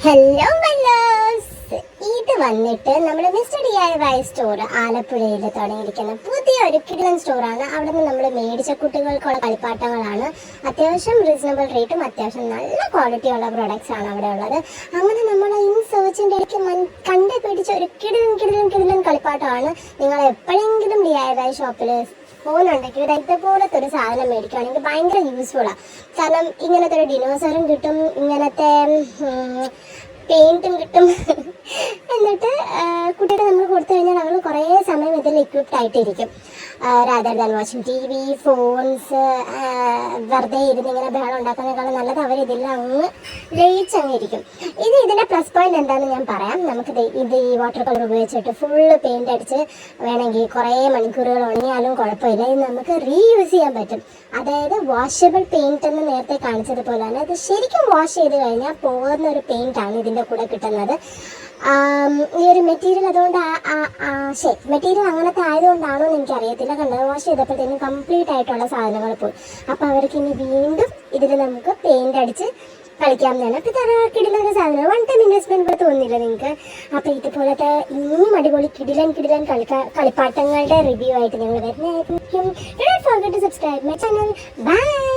Hello മല്ലോസ്, ഇത് വന്നിട്ട് നമ്മുടെ മിസ്റ്റർ DIY സ്റ്റോർ ആലപ്പുഴയിൽ തുടങ്ങിയിരിക്കുന്ന പുതിയൊരു കിടിലൻ സ്റ്റോറാണ്. അവിടെ നിന്ന് നമ്മൾ മേടിച്ച കുട്ടികൾക്കുള്ള കളിപ്പാട്ടങ്ങളാണ്. അത്യാവശ്യം റീസണബിൾ റേറ്റും അത്യാവശ്യം നല്ല ക്വാളിറ്റി ഉള്ള പ്രൊഡക്ട്സ് ആണ് അവിടെ ഉള്ളത്. അങ്ങനെ നമ്മൾ ഇൻ സെർച്ചിൻ്റെ ഇടയ്ക്ക് കണ്ടുപിടിച്ച ഒരു കിടിലൻ കളിപ്പാട്ടമാണ്. നിങ്ങൾ എപ്പോഴെങ്കിലും DIY ഷോപ്പിൽ പോകുന്നുണ്ടെങ്കിൽ ഇതുപോലത്തെ ഒരു സാധനം മേടിക്കുകയാണെങ്കിൽ ഭയങ്കര യൂസ്ഫുള്ളാണ്. കാരണം ഇങ്ങനത്തെ ഒരു ഡിനോസറും കിട്ടും, ഇങ്ങനത്തെ പെയിൻറ്റും കിട്ടും. എന്നിട്ട് കുട്ടിയുടെ നമ്മൾ കൊടുത്തു കഴിഞ്ഞാൽ അവൾ കുറേ സമയം ഇതിൽ ഇക്വിപ്ഡ് ആയിട്ടിരിക്കും. Rather than watching TV, phones, വെറുതെ ഇരുന്ന് ഇങ്ങനെ ബഹളം ഉണ്ടാക്കുന്നതിനേക്കാളും നല്ലത് അവർ ഇതിൽ അങ്ങ് ലയിച്ചങ്ങിരിക്കും. ഇതിൻ്റെ പ്ലസ് പോയിന്റ് എന്താണെന്ന് ഞാൻ പറയാം. നമുക്ക് ഇത് ഈ വാട്ടർ കളർ ഉപയോഗിച്ചിട്ട് ഫുള്ള് പെയിൻ്റ് അടിച്ച് വേണമെങ്കിൽ കുറേ മണിക്കൂറുകൾ ഉണങ്ങിയാലും കുഴപ്പമില്ല. ഇത് നമുക്ക് റീയൂസ് ചെയ്യാൻ പറ്റും. അതായത് വാഷബിൾ പെയിൻറ്റ് എന്ന് നേരത്തെ കാണിച്ചതുപോലെ തന്നെ ഇത് ശരിക്കും വാഷ് ചെയ്ത് കഴിഞ്ഞാൽ പോകുന്ന ഒരു പെയിൻ്റാണ് ഇതിൻ്റെ കൂടെ കിട്ടുന്നത്. ഈ ഒരു മെറ്റീരിയൽ അതുകൊണ്ട് മെറ്റീരിയൽ അങ്ങനത്തെ ആയതുകൊണ്ടാണോ എന്ന് എനിക്കറിയത്തില്ല. കണ്ടത് വാഷ് ചെയ്തപ്പോഴത്തേനും കംപ്ലീറ്റ് ആയിട്ടുള്ള സാധനങ്ങൾ പോയി. അപ്പോൾ അവർക്ക് ഇനി വീണ്ടും ഇതിൽ നമുക്ക് പെയിൻ്റ് അടിച്ച് കളിക്കാവുന്നതാണ്. അപ്പോൾ കിടിലൊരു സാധനം, വൺ ടൈം ഇൻവെസ്റ്റ്മെൻറ്റ് പോലെ തോന്നില്ല നിങ്ങൾക്ക്. അപ്പോൾ ഇതുപോലത്തെ ഇനിയും അടിപൊളി കിടിലൻ കളിപ്പാട്ടങ്ങളുടെ റിവ്യൂ ആയിട്ട് ഞങ്ങൾ വരുന്നതായിരിക്കും. Don't forget to subscribe my channel. By.